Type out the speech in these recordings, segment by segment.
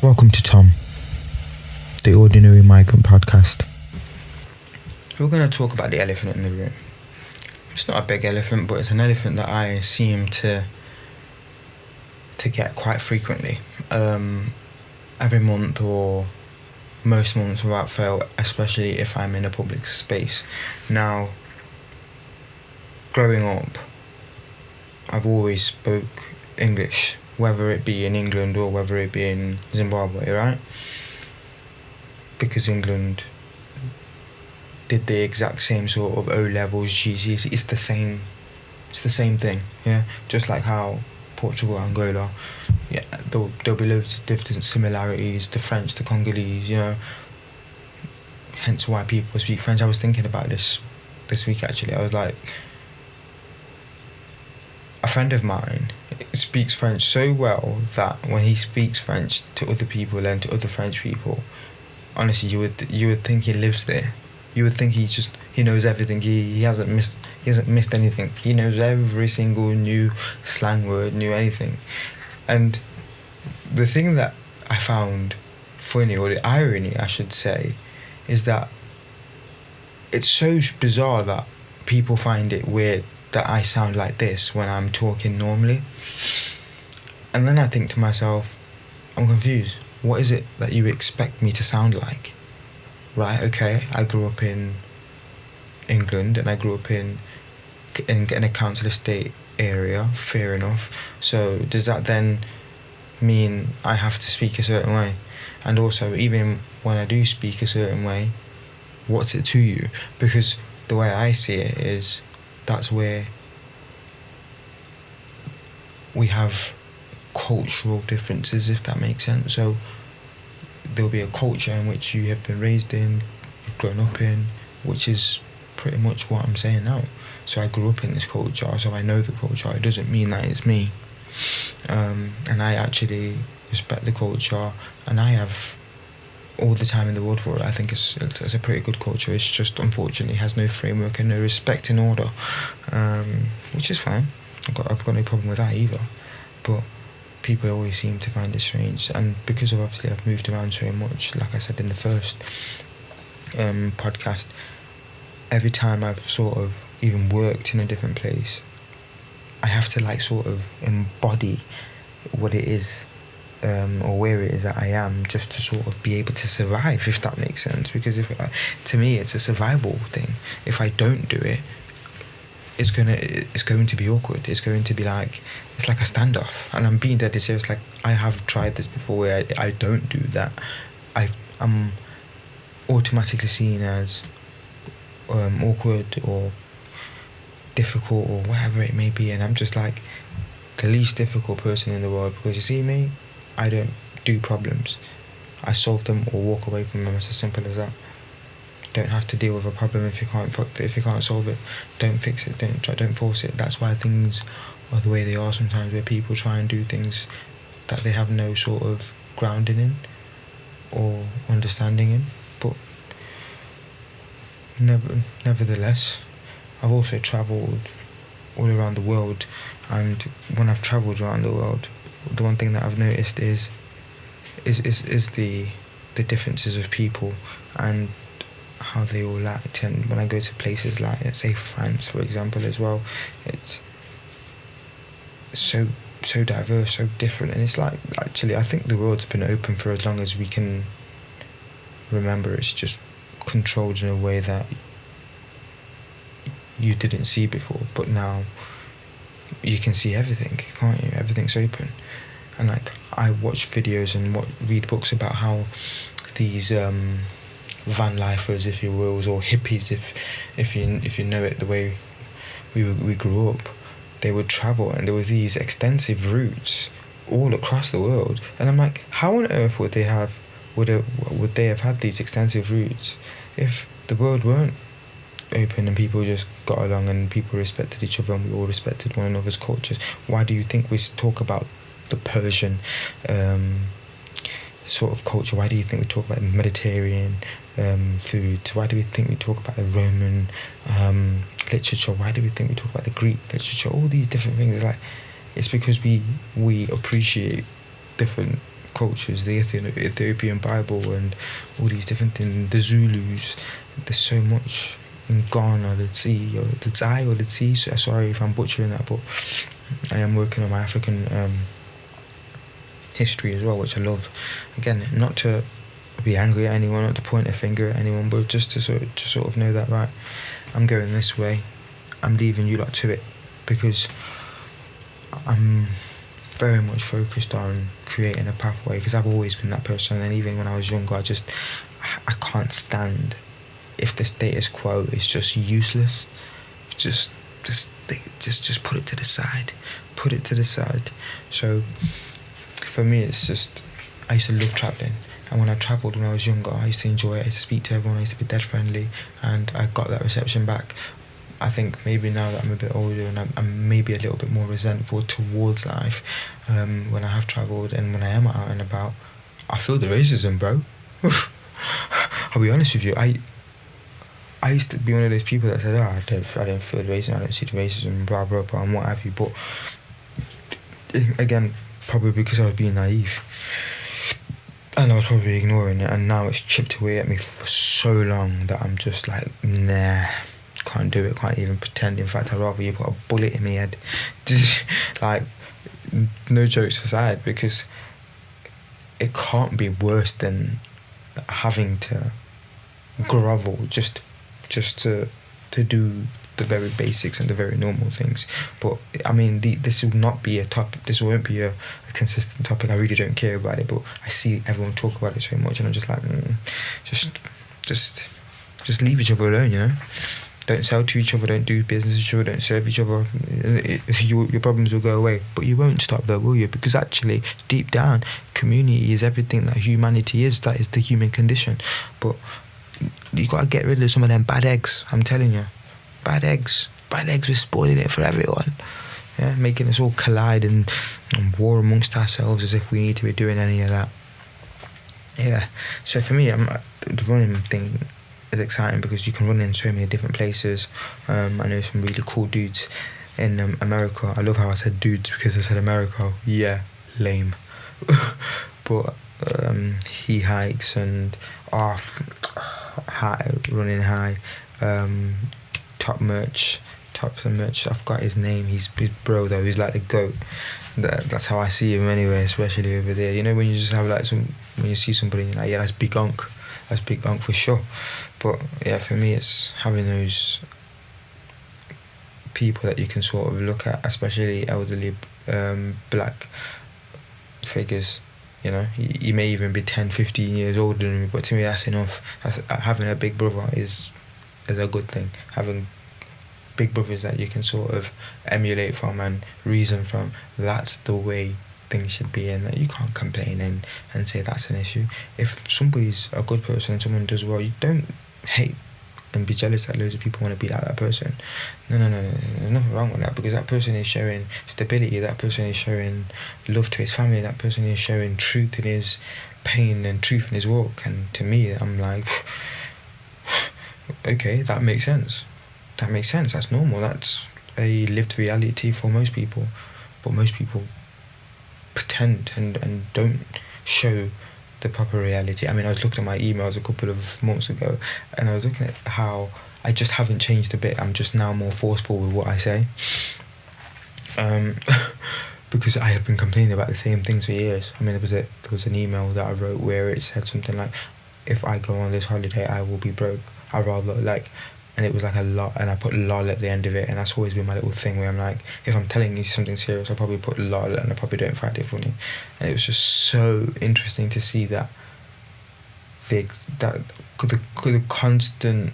Welcome to Tom, the Ordinary Migrant Podcast. We're going to talk about the elephant in the room. It's not a big elephant, but it's an elephant that I seem to get quite frequently. Every month or most months without fail, especially if I'm in a public space. Now, growing up, I've always spoke English, whether it be in England or whether it be in Zimbabwe, right? Because England did the exact same sort of O-levels, GCSE. It's the same thing, yeah? Just like how Portugal, Angola, yeah, there'll be loads of different similarities, the French, the Congolese, you know. Hence why people speak French. I was thinking about this week, actually. I was like, a friend of mine speaks French so well that when he speaks French to other people and to other French people, honestly, you would think he lives there. You would think he knows everything. He hasn't missed anything. He knows every single new slang word, knew anything. And the thing that I found funny, or the irony I should say, is that it's so bizarre that people find it weird that I sound like this when I'm talking normally. And then I think to myself, I'm confused. What is it that you expect me to sound like? Right, okay, I grew up in England and I grew up in a council estate area, fair enough. So does that then mean I have to speak a certain way? And also, even when I do speak a certain way, what's it to you? Because the way I see it is, that's where we have cultural differences, if that makes sense. So there'll be a culture in which you have been raised in, you've grown up in, which is pretty much what I'm saying now. So I grew up in this culture, so I know the culture. It doesn't mean that it's me. And I actually respect the culture, and I have all the time in the world for it. I think it's a pretty good culture. It's just, unfortunately, has no framework and no respect and order, which is fine. I've got no problem with that either. But people always seem to find it strange, and because of, obviously, I've moved around so much, like I said in the first podcast, every time I've sort of even worked in a different place, I have to like sort of embody what it is, or where it is that I am, just to sort of be able to survive, if that makes sense. Because to me, it's a survival thing. If I don't do it, it's going to be awkward. It's going to be like, it's like a standoff. And I'm being dead serious. Like, I have tried this before where I don't do that. I'm automatically seen as awkward or difficult or whatever it may be, and I'm just like the least difficult person in the world, because you see me, I don't do problems. I solve them or walk away from them. It's as simple as that. Don't have to deal with a problem if you can't solve it. Don't fix it. Don't force it. That's why things are the way they are sometimes, where people try and do things that they have no sort of grounding in or understanding in. But nevertheless, I've also travelled all around the world, and when I've travelled around the world, the one thing that I've noticed is the differences of people and how they all act. And when I go to places like, let's say, France, for example, as well, it's so diverse, so different. And it's like, actually, I think the world's been open for as long as we can remember. It's just controlled in a way that you didn't see before, but now you can see everything, can't you? Everything's open. And like, I watch videos and read books about how these van lifers, if you will, or hippies, if you know it the way we grew up, they would travel, and there were these extensive routes all across the world. And I'm like, how on earth would they have had these extensive routes if the world weren't open and people just got along and people respected each other and we all respected one another's cultures? Why do you think we talk about the Persian sort of culture? Why do you think we talk about the Mediterranean food? Why do we think we talk about the Roman literature? Why do we think we talk about the Greek literature? All these different things. It's because we appreciate different cultures, the Ethiopian Bible, and all these different things. The Zulus. There's so much in Ghana, the Tsi, or the Tsai, or the Tsi. Sorry if I'm butchering that, but I am working on my African history as well, which I love. Again, not to be angry at anyone, not to point a finger at anyone, but just to sort of know that, right, I'm going this way, I'm leaving you lot to it, because I'm very much focused on creating a pathway, because I've always been that person. And even when I was younger, I can't stand if the status quo is just useless. Just put it to the side. So for me, it's just, I used to love travelling, and when I travelled when I was younger, I used to enjoy it. I used to speak to everyone, I used to be dead friendly, and I got that reception back. I think maybe now that I'm a bit older and I'm maybe a little bit more resentful towards life, when I have travelled and when I am out and about, I feel the racism, bro. I'll be honest with you, I used to be one of those people that said, I don't feel the racism, I don't see the racism, blah, blah, blah, and what have you. But again, probably because I was being naive, and I was probably ignoring it, and now it's chipped away at me for so long that I'm just like, nah, can't do it, can't even pretend. In fact, I'd rather you put a bullet in my head. Like, no jokes aside, because it can't be worse than having to grovel just to do the very basics and the very normal things. But I mean, this will not be a topic. This won't be a consistent topic. I really don't care about it, but I see everyone talk about it so much, and I'm just like, just leave each other alone, you know. Don't sell to each other, don't do business with each other, don't serve each other. Your problems will go away. But you won't stop though, will you? Because actually, deep down, community is everything that humanity is. That is the human condition. But you got to get rid of some of them bad eggs, I'm telling you. Bad eggs. Bad eggs were spoiling it for everyone. Yeah, making us all collide and war amongst ourselves as if we need to be doing any of that. Yeah, so for me, the running thing is exciting because you can run in so many different places. I know some really cool dudes in America. I love how I said dudes because I said America. Yeah, lame. But he hikes and running high, top and merch. I've got his name. He's bro though. He's like the goat. That's how I see him anyway, especially over there. You know, when you just have like when you see somebody, you're like, yeah, that's big unk. That's big unk for sure. But yeah, for me, it's having those people that you can sort of look at, especially elderly black figures. You know, he may even be 10, 15 years older than me, but to me that's enough. Having a big brother is a good thing. Having big brothers that you can sort of emulate from and reason from, that's the way things should be, and that you can't complain and say that's an issue. If somebody's a good person and someone does well, you don't hate and be jealous that loads of people want to be like that person. No, there's nothing wrong with that, because that person is showing stability, that person is showing love to his family, that person is showing truth in his pain and truth in his walk. And to me, I'm like, okay, that makes sense, that's normal, that's a lived reality for most people. But most people pretend and don't show the proper reality. I mean, I was looking at my emails a couple of months ago, and I was looking at how I just haven't changed a bit. I'm just now more forceful with what I say, because I have been complaining about the same things for years. I mean, there was an email that I wrote where it said something like, if I go on this holiday, I will be broke. And it was like a lot, and I put lol at the end of it, and that's always been my little thing where I'm like, if I'm telling you something serious, I'll probably put lol, and I probably don't find it funny. And it was just so interesting to see that the constant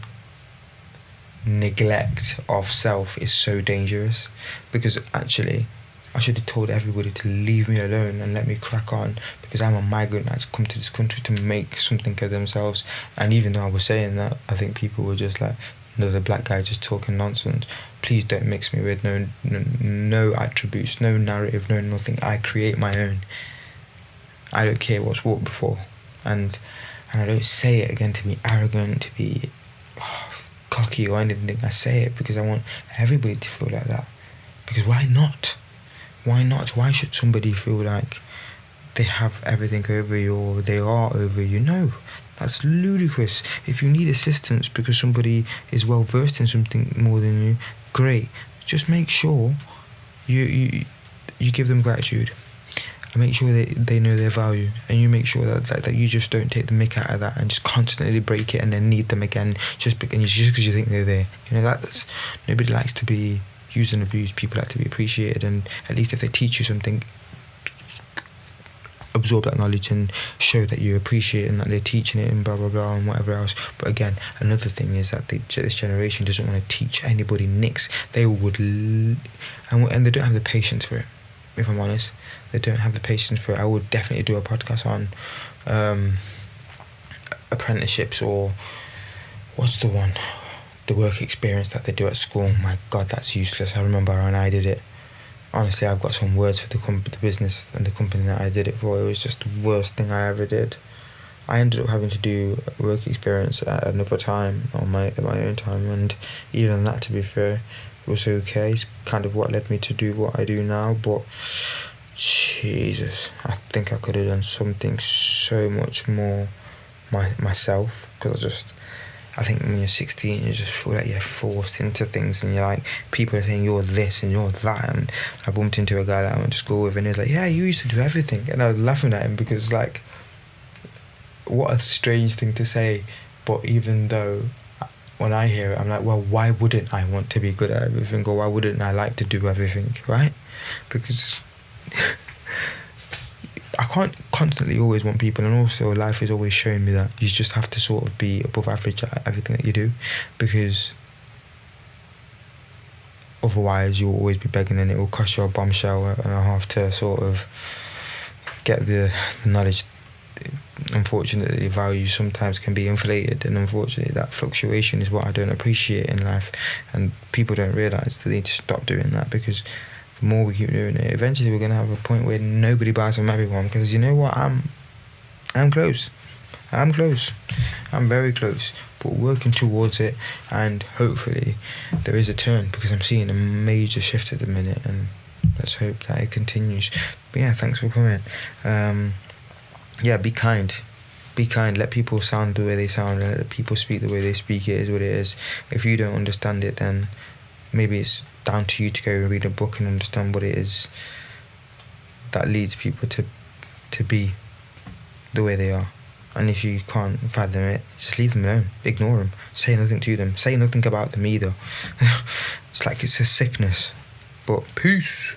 neglect of self is so dangerous, because actually I should have told everybody to leave me alone and let me crack on, because I'm a migrant that's come to this country to make something of themselves. And even though I was saying that, I think people were just like, another black guy just talking nonsense. Please don't mix me with no attributes, no narrative, no nothing. I create my own. I don't care what's walked before, and I don't say it again to be arrogant, to be cocky or anything. I say it because I want everybody to feel like that. Because why not? Why should somebody feel like they have everything over you or they are over you. No, that's ludicrous. If you need assistance because somebody is well versed in something more than you, great. Just make sure you give them gratitude. And make sure they know their value, and you make sure that you just don't take the mick out of that and just constantly break it and then need them again just because you think they're there. You know, that's nobody likes to be used and abused. People like to be appreciated, and at least if they teach you something, absorb that knowledge and show that you appreciate and that they're teaching it and blah blah blah and whatever else. But again, another thing is that this generation doesn't want to teach anybody nicks. They would and they don't have the patience for it. If I'm honest, they don't have the patience for it. I would definitely do a podcast on apprenticeships, or what's the one, the work experience that they do at school. My God, that's useless. I remember when I did it. Honestly, I've got some words for the business and the company that I did it for. It was just the worst thing I ever did. I ended up having to do work experience at another time at my own time, and even that, to be fair, was okay. It's kind of what led me to do what I do now. But Jesus, I think I could have done something so much more myself, because I think when you're 16 you just feel like you're forced into things, and you're like, people are saying you're this and you're that. And I bumped into a guy that I went to school with, and he was like, yeah, you used to do everything. And I was laughing at him because, like, what a strange thing to say. But even though when I hear it, I'm like, well, why wouldn't I want to be good at everything, or why wouldn't I like to do everything, right? Because I can't constantly always want people, and also life is always showing me that you just have to sort of be above average at everything that you do, because otherwise you'll always be begging, and it will cost you a bombshell and a half to sort of get the knowledge. Unfortunately, value sometimes can be inflated, and unfortunately that fluctuation is what I don't appreciate in life, and people don't realise that they need to stop doing that, because the more we keep doing it, eventually we're going to have a point where nobody buys from everyone. Because you know what, I'm close, I'm very close, but working towards it, and hopefully there is a turn, because I'm seeing a major shift at the minute, and let's hope that it continues. But yeah, thanks for coming. Yeah, be kind, let people sound the way they sound, and let people speak the way they speak. It is what it is. If you don't understand it, then maybe it's down to you to go and read a book and understand what it is that leads people to be the way they are. And if you can't fathom it, just leave them alone, ignore them, say nothing to them, say nothing about them either. It's like it's a sickness. But peace.